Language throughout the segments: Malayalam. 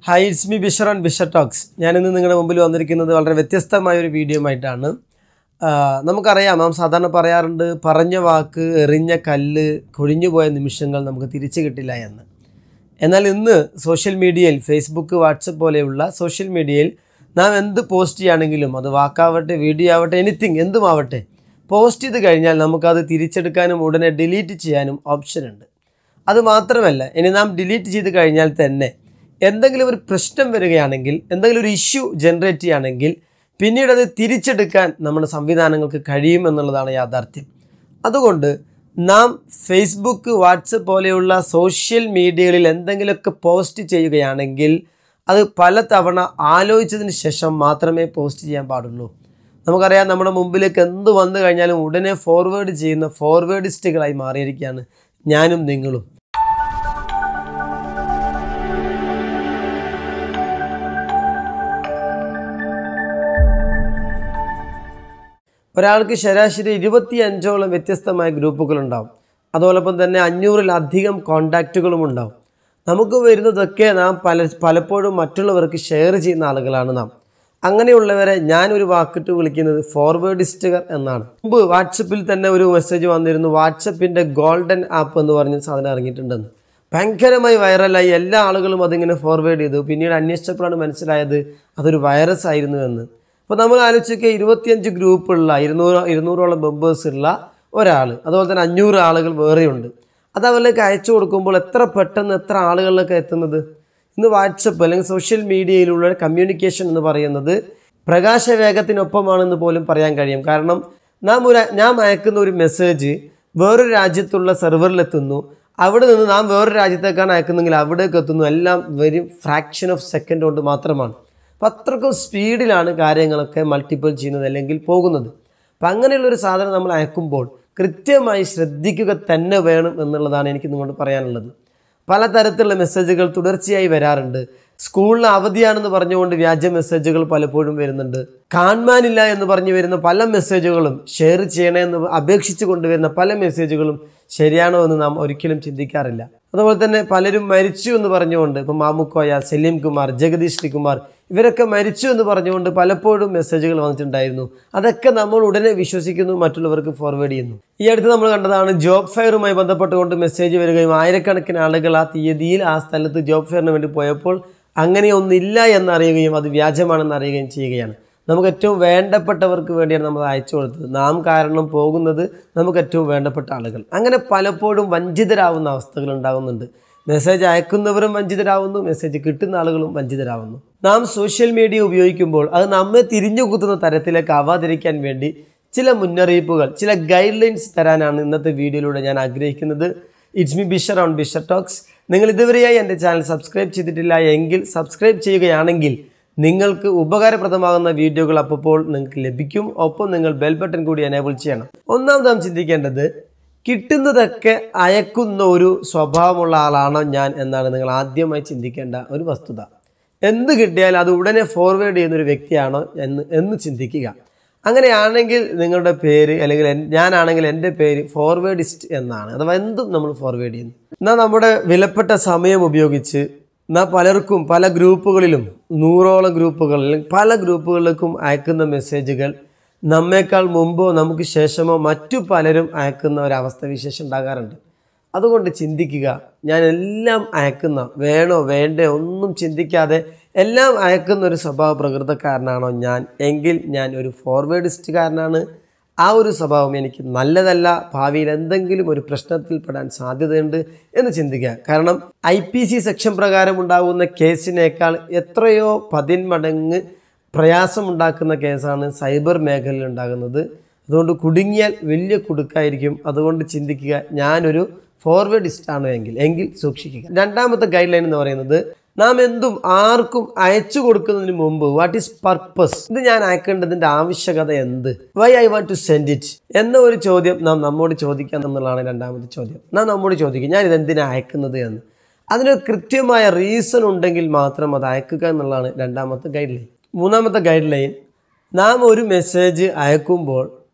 Hi, it's me Bishar and Bishar talks. ഞാനിന്ന് നിങ്ങളുടെ മുമ്പിൽ വന്നിരിക്കുന്നത് വളരെ വ്യത്യസ്തമായൊരു വീഡിയോ ആയിട്ടാണ്. നമുക്കറിയാം, നാം സാധാരണ പറയാറുണ്ട്, പറഞ്ഞ വാക്ക് എറിഞ്ഞ കല്ല് കൊഴിഞ്ഞുപോയ നിമിഷങ്ങൾ നമുക്ക് തിരിച്ചു കിട്ടില്ല എന്ന്. എന്നാൽ ഇന്ന് സോഷ്യൽ മീഡിയയിൽ, ഫേസ്ബുക്ക്, വാട്സപ്പ് പോലെയുള്ള സോഷ്യൽ മീഡിയയിൽ നാം എന്ത് പോസ്റ്റ് ചെയ്യുകയാണെങ്കിലും, അത് വാക്കാവട്ടെ, വീഡിയോ ആവട്ടെ, എനിത്തിങ് എന്തുമാവട്ടെ, പോസ്റ്റ് ചെയ്ത് കഴിഞ്ഞാൽ നമുക്കത് തിരിച്ചെടുക്കാനും ഉടനെ ഡിലീറ്റ് ചെയ്യാനും ഓപ്ഷൻ ഉണ്ട്. അതുമാത്രമല്ല, ഇനി നാം ഡിലീറ്റ് ചെയ്ത് കഴിഞ്ഞാൽ തന്നെ എന്തെങ്കിലും ഒരു പ്രശ്നം വരികയാണെങ്കിൽ, എന്തെങ്കിലും ഒരു ഇഷ്യൂ ജനറേറ്റ് ചെയ്യുകയാണെങ്കിൽ പിന്നീട് അത് തിരിച്ചെടുക്കാൻ നമ്മുടെ സംവിധാനങ്ങൾക്ക് കഴിയും എന്നുള്ളതാണ് യാഥാർത്ഥ്യം. അതുകൊണ്ട് നാം ഫേസ്ബുക്ക്, വാട്സപ്പ് പോലെയുള്ള സോഷ്യൽ മീഡിയകളിൽ എന്തെങ്കിലുമൊക്കെ പോസ്റ്റ് ചെയ്യുകയാണെങ്കിൽ അത് പല തവണ ആലോചിച്ചതിന് ശേഷം മാത്രമേ പോസ്റ്റ് ചെയ്യാൻ പാടുള്ളൂ. നമുക്കറിയാം, നമ്മുടെ മുമ്പിലേക്ക് എന്ത് വന്നു കഴിഞ്ഞാലും ഉടനെ ഫോർവേഡ് ചെയ്യുന്ന ഫോർവേഡിസ്റ്റുകളായി മാറിയിരിക്കുകയാണ് ഞാനും നിങ്ങളും. ഒരാൾക്ക് ശരാശരി 25ഓളം വ്യത്യസ്തമായ ഗ്രൂപ്പുകളുണ്ടാവും. അതോടൊപ്പം തന്നെ 500-ലധികം കോണ്ടാക്റ്റുകളും ഉണ്ടാവും. നമുക്ക് വരുന്നതൊക്കെ നാം പലപ്പോഴും മറ്റുള്ളവർക്ക് ഷെയർ ചെയ്യുന്ന ആളുകളാണ് നാം. അങ്ങനെയുള്ളവരെ ഞാനൊരു വാക്കിട്ട് വിളിക്കുന്നത് ഫോർവേഡിസ്റ്റുകൾ എന്നാണ്. മുമ്പ് വാട്സപ്പിൽ തന്നെ ഒരു മെസ്സേജ് വന്നിരുന്നു, വാട്സപ്പിൻ്റെ ഗോൾഡൻ ആപ്പ് എന്ന് പറഞ്ഞ സാധനം ഇറങ്ങിയിട്ടുണ്ടെന്ന്. ഭയങ്കരമായി വൈറലായി, എല്ലാ ആളുകളും അതിങ്ങനെ ഫോർവേഡ് ചെയ്തു. പിന്നീട് അന്വേഷിച്ചപ്പോഴാണ് മനസ്സിലായത് അതൊരു വൈറസ് ആയിരുന്നു എന്ന്. അപ്പോൾ നമ്മൾ ആലോചിച്ചൊക്കെ 25 ഗ്രൂപ്പുള്ള 200ഓളം മെമ്പേഴ്സുള്ള ഒരാൾ, അതുപോലെ തന്നെ 500 ആളുകൾ വേറെയുണ്ട്. അത് അവരിലേക്ക് അയച്ചു കൊടുക്കുമ്പോൾ എത്ര പെട്ടെന്ന് എത്ര ആളുകളിലേക്ക് എത്തുന്നത്. ഇന്ന് വാട്സപ്പ് അല്ലെങ്കിൽ സോഷ്യൽ മീഡിയയിലുള്ള കമ്മ്യൂണിക്കേഷൻ എന്ന് പറയുന്നത് പ്രകാശവേഗത്തിനൊപ്പമാണെന്ന് പോലും പറയാൻ കഴിയും. കാരണം നാം അയക്കുന്ന ഒരു മെസ്സേജ് വേറൊരു രാജ്യത്തുള്ള സെർവറിലെത്തുന്നു, അവിടെ നിന്ന് നാം വേറൊരു രാജ്യത്തേക്കാണ് അയക്കുന്നതെങ്കിൽ അവിടേക്ക് എത്തുന്നു. എല്ലാം വെരി ഫ്രാക്ഷൻ ഓഫ് സെക്കൻഡ് കൊണ്ട് മാത്രമാണ്. അപ്പം അത്രക്കും സ്പീഡിലാണ് കാര്യങ്ങളൊക്കെ മൾട്ടിപ്പിൾ ചെയ്യുന്നത് അല്ലെങ്കിൽ പോകുന്നത്. അപ്പം അങ്ങനെയുള്ളൊരു സാധനം നമ്മൾ അയക്കുമ്പോൾ കൃത്യമായി ശ്രദ്ധിക്കുക തന്നെ വേണം എന്നുള്ളതാണ് എനിക്ക് നിങ്ങളോട് പറയാനുള്ളത്. പലതരത്തിലുള്ള മെസ്സേജുകൾ തുടർച്ചയായി വരാറുണ്ട്. സ്കൂളിന് അവധിയാണെന്ന് പറഞ്ഞുകൊണ്ട് വ്യാജ മെസ്സേജുകൾ പലപ്പോഴും വരുന്നുണ്ട്. കാണാനില്ല എന്ന് പറഞ്ഞു വരുന്ന പല മെസ്സേജുകളും, ഷെയർ ചെയ്യണമെന്ന് അപേക്ഷിച്ച് കൊണ്ടുവരുന്ന പല മെസ്സേജുകളും ശരിയാണോ എന്ന് നാം ഒരിക്കലും ചിന്തിക്കാറില്ല. അതുപോലെ തന്നെ പലരും മരിച്ചു എന്ന് പറഞ്ഞുകൊണ്ട്, ഇപ്പം മാമുക്കോയ, സലീം കുമാർ, ജഗദീഷ് ശ്രീകുമാർ, ഇവരൊക്കെ മരിച്ചു എന്ന് പറഞ്ഞുകൊണ്ട് പലപ്പോഴും മെസ്സേജുകൾ വന്നിട്ടുണ്ടായിരുന്നു. അതൊക്കെ നമ്മൾ ഉടനെ വിശ്വസിക്കുന്നു, മറ്റുള്ളവർക്ക് ഫോർവേഡ് ചെയ്യുന്നു. ഈ അടുത്ത് നമ്മൾ കണ്ടതാണ്, ജോബ് ഫെയറുമായി ബന്ധപ്പെട്ടുകൊണ്ട് മെസ്സേജ് വരികയും ആയിരക്കണക്കിന് ആളുകൾ ആ തീയതിയിൽ ആ സ്ഥലത്ത് ജോബ് ഫെയറിന് വേണ്ടി പോയപ്പോൾ അങ്ങനെയൊന്നില്ല എന്നറിയുകയും അത് വ്യാജമാണെന്ന് അറിയുകയും ചെയ്യുകയാണ്. നമുക്ക് ഏറ്റവും വേണ്ടപ്പെട്ടവർക്ക് വേണ്ടിയാണ് നമ്മൾ അയച്ചു കൊടുത്തത്. നാം കാരണം പോകുന്നത് നമുക്ക് ഏറ്റവും വേണ്ടപ്പെട്ട ആളുകൾ. അങ്ങനെ പലപ്പോഴും വഞ്ചിതരാവുന്ന അവസ്ഥകൾ ഉണ്ടാകുന്നുണ്ട്. മെസ്സേജ് അയക്കുന്നവരും വഞ്ചിതരാവുന്നു, മെസ്സേജ് കിട്ടുന്ന ആളുകളും വഞ്ചിതരാവുന്നു. നാം സോഷ്യൽ മീഡിയ ഉപയോഗിക്കുമ്പോൾ അത് നമ്മെ തിരിഞ്ഞു കുത്തുന്ന തരത്തിലേക്ക് ആവാതിരിക്കാൻ വേണ്ടി ചില മുന്നറിയിപ്പുകൾ, ചില ഗൈഡ് ലൈൻസ് തരാനാണ് ഇന്നത്തെ വീഡിയോയിലൂടെ ഞാൻ ആഗ്രഹിക്കുന്നത്. It's me Bishar on Bishar talks. നിങ്ങൾ ഇതുവരെയായി എൻ്റെ ചാനൽ സബ്സ്ക്രൈബ് ചെയ്തിട്ടില്ല എങ്കിൽ സബ്സ്ക്രൈബ് ചെയ്യുകയാണെങ്കിൽ നിങ്ങൾക്ക് ഉപകാരപ്രദമാകുന്ന വീഡിയോകൾ അപ്പോൾ നിങ്ങൾക്ക് ലഭിക്കും. ഒപ്പം നിങ്ങൾ ബെൽ ബട്ടൺ കൂടി എനേബിൾ ചെയ്യണം. ഒന്നാമത് നാം ചിന്തിക്കേണ്ടത്, കിട്ടുന്നതൊക്കെ അയക്കുന്ന ഒരു സ്വഭാവമുള്ള ആളാണോ ഞാൻ എന്നാണ് നിങ്ങൾ ആദ്യമായി ചിന്തിക്കേണ്ട ഒരു വസ്തുത. എന്ത് കിട്ടിയാലും അത് ഉടനെ ഫോർവേഡ് ചെയ്യുന്നൊരു വ്യക്തിയാണോ എന്ന് ചിന്തിക്കുക. അങ്ങനെയാണെങ്കിൽ നിങ്ങളുടെ പേര്, അല്ലെങ്കിൽ ഞാനാണെങ്കിൽ എൻ്റെ പേര് ഫോർവേഡിസ്റ്റ് എന്നാണ്. അഥവാ എന്തും നമ്മൾ ഫോർവേഡ് ചെയ്യുന്നു. എന്നാൽ നമ്മുടെ വിലപ്പെട്ട സമയം ഉപയോഗിച്ച് നാം പലർക്കും പല ഗ്രൂപ്പുകളിലും 100ഓളം ഗ്രൂപ്പുകൾ അല്ലെങ്കിൽ പല ഗ്രൂപ്പുകളിലേക്കും അയക്കുന്ന മെസ്സേജുകൾ നമ്മേക്കാൾ മുമ്പോ നമുക്ക് ശേഷമോ മറ്റു പലരും അയക്കുന്ന ഒരവസ്ഥ വിശേഷം ഉണ്ടാകാറുണ്ട്. അതുകൊണ്ട് ചിന്തിക്കുക, ഞാൻ എല്ലാം അയക്കുന്ന, വേണോ വേണ്ടേ ഒന്നും ചിന്തിക്കാതെ എല്ലാം അയക്കുന്ന ഒരു സ്വഭാവ പ്രകൃതക്കാരനാണോ ഞാൻ എങ്കിൽ ഞാൻ ഒരു ഫോർവേഡിസ്റ്റുകാരനാണ്. ആ ഒരു സ്വഭാവം എനിക്ക് നല്ലതല്ല. ഭാവിയിൽ എന്തെങ്കിലും ഒരു പ്രശ്നത്തിൽപ്പെടാൻ സാധ്യതയുണ്ട് എന്ന് ചിന്തിക്കുക. കാരണം IPC സെക്ഷൻ പ്രകാരം ഉണ്ടാകുന്ന കേസിനേക്കാൾ എത്രയോ 10 മടങ്ങ് പ്രയാസമുണ്ടാക്കുന്ന കേസാണ് സൈബർ മേഖലയിൽ ഉണ്ടാകുന്നത്. അതുകൊണ്ട് കുടുങ്ങിയാൽ വലിയ കുടുക്കായിരിക്കും. അതുകൊണ്ട് ചിന്തിക്കുക, ഞാനൊരു ഫോർവേഡിസ്റ്റാണോ എങ്കിൽ സൂക്ഷിക്കുക. രണ്ടാമത്തെ ഗൈഡ് ലൈൻ എന്ന് പറയുന്നത്, നാം എന്തും ആർക്കും അയച്ചു കൊടുക്കുന്നതിന് മുമ്പ് വാട്ട് ഈസ് പർപ്പസ്, ഇത് ഞാൻ അയക്കേണ്ടതിൻ്റെ ആവശ്യകത എന്ത്, why I want to send it എന്ന ഒരു ചോദ്യം നാം നമ്മോട് ചോദിക്കുക എന്നുള്ളതാണ് രണ്ടാമത്തെ ചോദ്യം. നാം നമ്മോട് ചോദിക്കുക, ഞാൻ ഇതെന്തിനാണ് അയക്കുന്നത് എന്ന്. അതിനൊരു കൃത്യമായ റീസൺ ഉണ്ടെങ്കിൽ മാത്രം അത് അയക്കുക എന്നുള്ളതാണ് രണ്ടാമത്തെ ഗൈഡ് ലൈൻ. മൂന്നാമത്തെ ഗൈഡ് ലൈൻ, നാം ഒരു മെസ്സേജ് അയക്കുമ്പോൾ,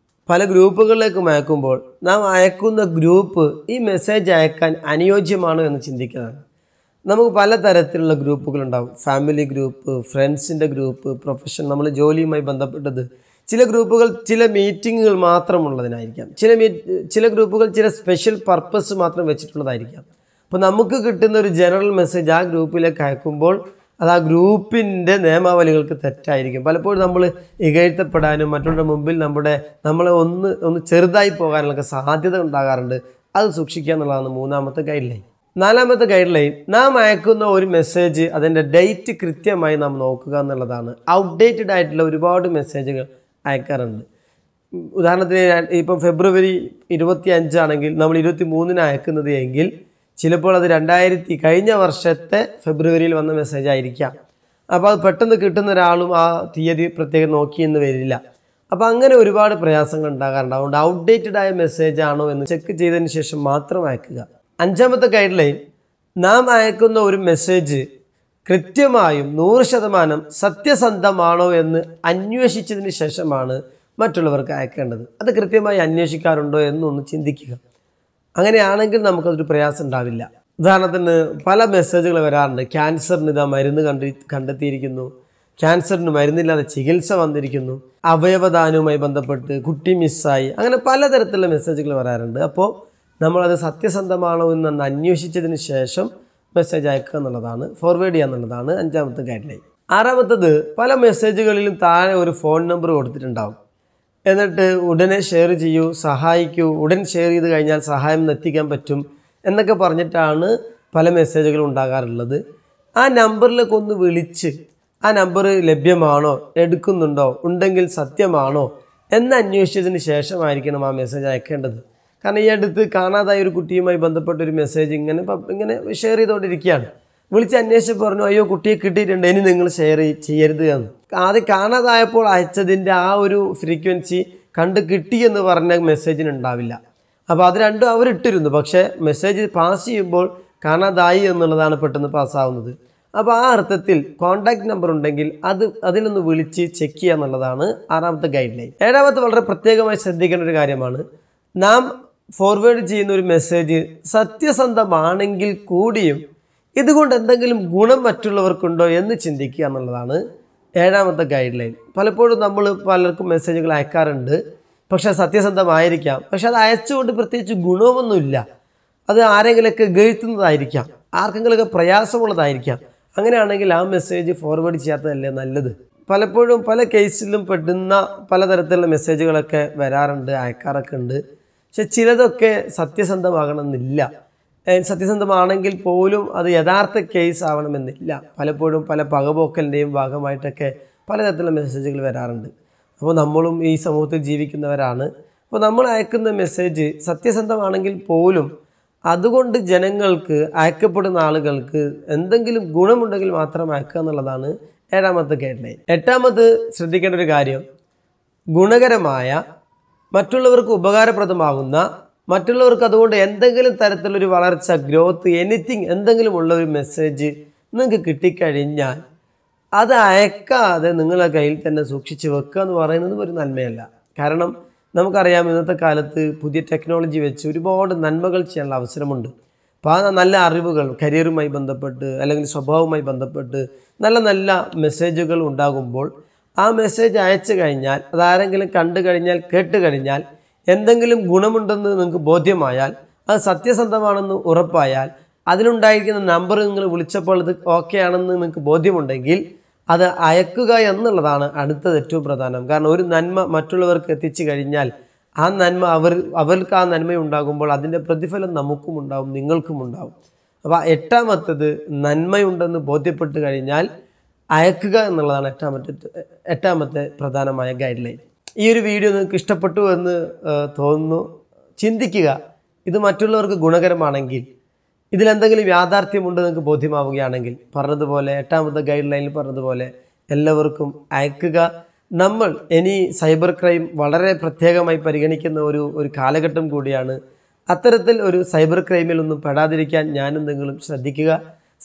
പല ഗ്രൂപ്പുകളിലേക്കും അയക്കുമ്പോൾ, നാം അയക്കുന്ന ഗ്രൂപ്പ് ഈ മെസ്സേജ് അയക്കാൻ അനുയോജ്യമാണോ എന്ന് ചിന്തിക്കുന്നതാണ്. നമുക്ക് പല തരത്തിലുള്ള ഗ്രൂപ്പുകളുണ്ടാവും. ഫാമിലി ഗ്രൂപ്പ്, ഫ്രണ്ട്സിൻ്റെ ഗ്രൂപ്പ്, പ്രൊഫഷൻ, നമ്മൾ ജോലിയുമായി ബന്ധപ്പെട്ടത്. ചില ഗ്രൂപ്പുകൾ ചില മീറ്റിങ്ങുകൾ മാത്രമുള്ളതിനായിരിക്കാം. ചില ഗ്രൂപ്പുകൾ ചില സ്പെഷ്യൽ പർപ്പസ് മാത്രം വെച്ചിട്ടുള്ളതായിരിക്കാം. അപ്പോൾ നമുക്ക് കിട്ടുന്ന ഒരു ജനറൽ മെസ്സേജ് ആ ഗ്രൂപ്പിലേക്ക് അയക്കുമ്പോൾ അത് ആ ഗ്രൂപ്പിൻ്റെ നിയമാവലികൾക്ക് തെറ്റായിരിക്കും. പലപ്പോഴും നമ്മൾ ഇകഴ്ത്തപ്പെടാനും മറ്റുള്ളവരുടെ മുമ്പിൽ നമ്മളെ ഒന്ന് ചെറുതായി പോകാനുള്ള സാധ്യത ഉണ്ടാകാറുണ്ട്. അത് സൂക്ഷിക്കുക എന്നുള്ളതാണ് മൂന്നാമത്തെ ഗൈഡ് ലൈൻ. നാലാമത്തെ ഗൈഡ് ലൈൻ, നാം അയക്കുന്ന ഒരു മെസ്സേജ് അതിൻ്റെ ഡേറ്റ് കൃത്യമായി നാം നോക്കുക എന്നുള്ളതാണ്. ഔട്ട്ഡേറ്റഡ് ആയിട്ടുള്ള ഒരുപാട് മെസ്സേജുകൾ അയക്കാറുണ്ട്. ഉദാഹരണത്തിന് ഇപ്പം ഫെബ്രുവരി 25 ആണെങ്കിൽ നമ്മൾ 23-ന് അയക്കുന്നത് എങ്കിൽ ചിലപ്പോൾ അത് കഴിഞ്ഞ വർഷത്തെ ഫെബ്രുവരിയിൽ വന്ന മെസ്സേജ് ആയിരിക്കാം. അപ്പോൾ അത് പെട്ടെന്ന് കിട്ടുന്ന ഒരാളും ആ തീയതി പ്രത്യേകം നോക്കിയെന്ന് വരില്ല. അപ്പോൾ അങ്ങനെ ഒരുപാട് പ്രയാസങ്ങൾ ഉണ്ടാകാറുണ്ട്. അതുകൊണ്ട് ഔട്ട്ഡേറ്റഡ് ആയ മെസ്സേജ് ആണോ എന്ന് ചെക്ക് ചെയ്തതിന് ശേഷം മാത്രം അയക്കുക. അഞ്ചാമത്തെ ഗൈഡ് ലൈൻ, നാം അയക്കുന്ന ഒരു മെസ്സേജ് കൃത്യമായും 100% സത്യസന്ധമാണോ എന്ന് അന്വേഷിച്ചതിന് ശേഷമാണ് മറ്റുള്ളവർക്ക് അയക്കേണ്ടത്. അത് കൃത്യമായി അന്വേഷിക്കാറുണ്ടോ എന്നൊന്ന് ചിന്തിക്കുക. അങ്ങനെയാണെങ്കിൽ നമുക്കതൊരു പ്രയാസം ഉണ്ടാവില്ല. ഉദാഹരണത്തിന് പല മെസ്സേജുകൾ വരാറുണ്ട്. ക്യാൻസറിന് ഇതാ മരുന്ന് കണ്ടെത്തിയിരിക്കുന്നു, ക്യാൻസറിന് മരുന്നില്ലാതെ ചികിത്സ വന്നിരിക്കുന്നു, അവയവദാനവുമായി ബന്ധപ്പെട്ട് കുട്ടി മിസ്സായി, അങ്ങനെ പലതരത്തിലുള്ള മെസ്സേജുകൾ വരാറുണ്ട്. അപ്പോൾ നമ്മളത് സത്യസന്ധമാണോ എന്ന് അന്വേഷിച്ചതിന് ശേഷം മെസ്സേജ് അയക്കുക എന്നുള്ളതാണ്, ഫോർവേഡ് ചെയ്യുക എന്നുള്ളതാണ് അഞ്ചാമത്തെ ഗൈഡ് ലൈൻ. ആറാമത്തത്, പല മെസ്സേജുകളിലും താഴെ ഒരു ഫോൺ നമ്പർ കൊടുത്തിട്ടുണ്ടാവും. എന്നിട്ട് ഉടനെ ഷെയർ ചെയ്യൂ, സഹായിക്കൂ, ഉടൻ ഷെയർ ചെയ്ത് കഴിഞ്ഞാൽ സഹായം എത്തിക്കാൻ പറ്റും എന്നൊക്കെ പറഞ്ഞിട്ടാണ് പല മെസ്സേജുകളും ഉണ്ടാകാറുള്ളത്. ആ നമ്പറിലേക്ക് ഒന്ന് വിളിച്ച് ആ നമ്പർ ലഭ്യമാണോ, എടുക്കുന്നുണ്ടോ, ഉണ്ടെങ്കിൽ സത്യമാണോ എന്ന് അന്വേഷിച്ചതിന് ശേഷമായിരിക്കണം ആ മെസ്സേജ് അയക്കേണ്ടത്. കാരണം ഈ അടുത്ത് കാണാതായ ഒരു കുട്ടിയുമായി ബന്ധപ്പെട്ടൊരു മെസ്സേജ് ഇങ്ങനെ ഷെയർ ചെയ്തുകൊണ്ടിരിക്കുകയാണ്. വിളിച്ച് അന്വേഷിച്ച് പറഞ്ഞു, അയ്യോ കുട്ടിയെ കിട്ടിയിട്ടുണ്ട്, ഇനി നിങ്ങൾ ഷെയർ ചെയ്യരുത് എന്ന്. ആദ്യം കാണാതായപ്പോൾ അയച്ചതിൻ്റെ ആ ഒരു ഫ്രീക്വൻസി കണ്ട് കിട്ടിയെന്ന് പറഞ്ഞ മെസ്സേജിനുണ്ടാവില്ല. അപ്പോൾ അത് രണ്ടും അവരിട്ടിരുന്നു. പക്ഷേ മെസ്സേജ് പാസ് ചെയ്യുമ്പോൾ കാണാതായി എന്നുള്ളതാണ് പെട്ടെന്ന് പാസ്സാവുന്നത്. അപ്പോൾ ആ അർത്ഥത്തിൽ കോൺടാക്റ്റ് നമ്പർ ഉണ്ടെങ്കിൽ അതിലൊന്ന് വിളിച്ച് ചെക്ക് ചെയ്യുക എന്നുള്ളതാണ് ആറാമത്തെ ഗൈഡ് ലൈൻ. ഏഴാമത്തെ വളരെ പ്രത്യേകമായി ശ്രദ്ധിക്കേണ്ട ഒരു കാര്യമാണ്, നാം ഫോർവേഡ് ചെയ്യുന്ന ഒരു മെസ്സേജ് സത്യസന്ധമാണെങ്കിൽ കൂടിയും ഇതുകൊണ്ട് എന്തെങ്കിലും ഗുണം മറ്റുള്ളവർക്കുണ്ടോ എന്ന് ചിന്തിക്കുക എന്നുള്ളതാണ് ഏഴാമത്തെ ഗൈഡ് ലൈൻ. പലപ്പോഴും നമ്മൾ പലർക്കും മെസ്സേജുകൾ അയക്കാറുണ്ട്, പക്ഷേ സത്യസന്ധമായിരിക്കാം, പക്ഷെ അത് അയച്ചുകൊണ്ട് പ്രത്യേകിച്ച് ഗുണമൊന്നുമില്ല. അത് ആരെങ്കിലുമൊക്കെ ഗഴ്ത്തുന്നതായിരിക്കാം, ആർക്കെങ്കിലുമൊക്കെ പ്രയാസമുള്ളതായിരിക്കാം. അങ്ങനെയാണെങ്കിൽ ആ മെസ്സേജ് ഫോർവേഡ് ചെയ്യാത്തതല്ലേ നല്ലത്. പലപ്പോഴും പല കേസിലും പെടുന്ന പലതരത്തിലുള്ള മെസ്സേജുകളൊക്കെ വരാറുണ്ട്, അയക്കാറൊക്കെ ഉണ്ട്. പക്ഷെ ചിലതൊക്കെ സത്യസന്ധമാകണമെന്നില്ല. സത്യസന്ധമാണെങ്കിൽ പോലും അത് യഥാർത്ഥ കേസ് ആവണമെന്നില്ല. പലപ്പോഴും പല പകപോക്കലിൻ്റെയും ഭാഗമായിട്ടൊക്കെ പലതരത്തിലുള്ള മെസ്സേജുകൾ വരാറുണ്ട്. അപ്പോൾ നമ്മളും ഈ സമൂഹത്തിൽ ജീവിക്കുന്നവരാണ്. അപ്പോൾ നമ്മൾ അയക്കുന്ന മെസ്സേജ് സത്യസന്ധമാണെങ്കിൽ പോലും അതുകൊണ്ട് ജനങ്ങൾക്ക്, അയക്കപ്പെടുന്ന ആളുകൾക്ക് എന്തെങ്കിലും ഗുണമുണ്ടെങ്കിൽ മാത്രം അയക്കുക എന്നുള്ളതാണ് ഏഴാമത്തെ ഗൈഡ് ലൈൻ. എട്ടാമത് ശ്രദ്ധിക്കേണ്ട ഒരു കാര്യം, ഗുണകരമായ, മറ്റുള്ളവർക്ക് ഉപകാരപ്രദമാകുന്ന, മറ്റുള്ളവർക്ക് അതുകൊണ്ട് എന്തെങ്കിലും തരത്തിലൊരു വളർച്ച, ഗ്രോത്ത്, എന്തെങ്കിലും ഉള്ള ഒരു മെസ്സേജ് നിങ്ങൾക്ക് കിട്ടിക്കഴിഞ്ഞാൽ അത് അയക്കാതെ നിങ്ങളുടെ കയ്യിൽ തന്നെ സൂക്ഷിച്ച് വെക്കുക എന്ന് പറയുന്നത് ഒരു നന്മയല്ല. കാരണം നമുക്കറിയാം, ഇന്നത്തെ കാലത്ത് പുതിയ ടെക്നോളജി വെച്ച് ഒരുപാട് നന്മകൾ ചെയ്യാനുള്ള അവസരമുണ്ട്. അപ്പോൾ ആ നല്ല അറിവുകൾ, കരിയറുമായി ബന്ധപ്പെട്ട് അല്ലെങ്കിൽ സ്വഭാവവുമായി ബന്ധപ്പെട്ട് നല്ല നല്ല മെസ്സേജുകൾ ഉണ്ടാകുമ്പോൾ ആ മെസ്സേജ് അയച്ചു കഴിഞ്ഞാൽ, അതാരെങ്കിലും കണ്ടു കഴിഞ്ഞാൽ, കേട്ട് കഴിഞ്ഞാൽ എന്തെങ്കിലും ഗുണമുണ്ടെന്ന് നിങ്ങൾക്ക് ബോധ്യമായാൽ, അത് സത്യസന്ധമാണെന്ന് ഉറപ്പായാൽ, അതിലുണ്ടായിരിക്കുന്ന നമ്പർ നിങ്ങൾ വിളിച്ചപ്പോൾ അത് ഓക്കെ ആണെന്ന് നിങ്ങൾക്ക് ബോധ്യമുണ്ടെങ്കിൽ അത് അയക്കുക എന്നുള്ളതാണ് അടുത്തത് ഏറ്റവും പ്രധാനം. കാരണം ഒരു നന്മ മറ്റുള്ളവർക്ക് എത്തിച്ചു കഴിഞ്ഞാൽ ആ നന്മ അവർക്ക് ആ നന്മയുണ്ടാകുമ്പോൾ അതിൻ്റെ പ്രതിഫലം നമുക്കും ഉണ്ടാവും, നിങ്ങൾക്കും ഉണ്ടാവും. അപ്പോൾ എട്ടാമത്തത്, നന്മയുണ്ടെന്ന് ബോധ്യപ്പെട്ട് കഴിഞ്ഞാൽ അയക്കുക എന്നുള്ളതാണ് എട്ടാമത്തെ പ്രധാനമായ ഗൈഡ് ലൈൻ. ഈ ഒരു വീഡിയോ നിങ്ങൾക്ക് ഇഷ്ടപ്പെട്ടു എന്ന് തോന്നുന്നു. ചിന്തിക്കുക, ഇത് മറ്റുള്ളവർക്ക് ഗുണകരമാണെങ്കിൽ, ഇതിലെന്തെങ്കിലും യാഥാർത്ഥ്യമുണ്ട് നിങ്ങൾക്ക് ബോധ്യമാവുകയാണെങ്കിൽ, പറഞ്ഞതുപോലെ എട്ടാമത്തെ ഗൈഡ് ലൈനിൽ പറഞ്ഞതുപോലെ എല്ലാവർക്കും അയക്കുക. നമ്മൾ ഇനി സൈബർ ക്രൈം വളരെ പ്രത്യേകമായി പരിഗണിക്കുന്ന ഒരു കാലഘട്ടം കൂടിയാണ്. അത്തരത്തിൽ ഒരു സൈബർ ക്രൈമിലൊന്നും പെടാതിരിക്കാൻ ഞാനും നിങ്ങളും ശ്രദ്ധിക്കുക.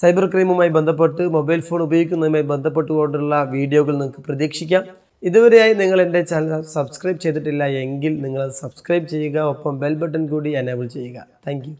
സൈബർ ക്രൈമുമായി ബന്ധപ്പെട്ട് മൊബൈൽ ഫോൺ ഉപയോഗിക്കുന്നതുമായി ബന്ധപ്പെട്ടുകൊണ്ടുള്ള വീഡിയോകൾ നിങ്ങൾക്ക് പ്രതീക്ഷിക്കാം. ഇതുവരെയായി നിങ്ങൾ എൻ്റെ ചാനൽ സബ്സ്ക്രൈബ് ചെയ്തിട്ടില്ല എങ്കിൽ നിങ്ങൾ സബ്സ്ക്രൈബ് ചെയ്യുക, ഒപ്പം ബെൽ ബട്ടൺ കൂടി എനേബിൾ ചെയ്യുക. Thank you.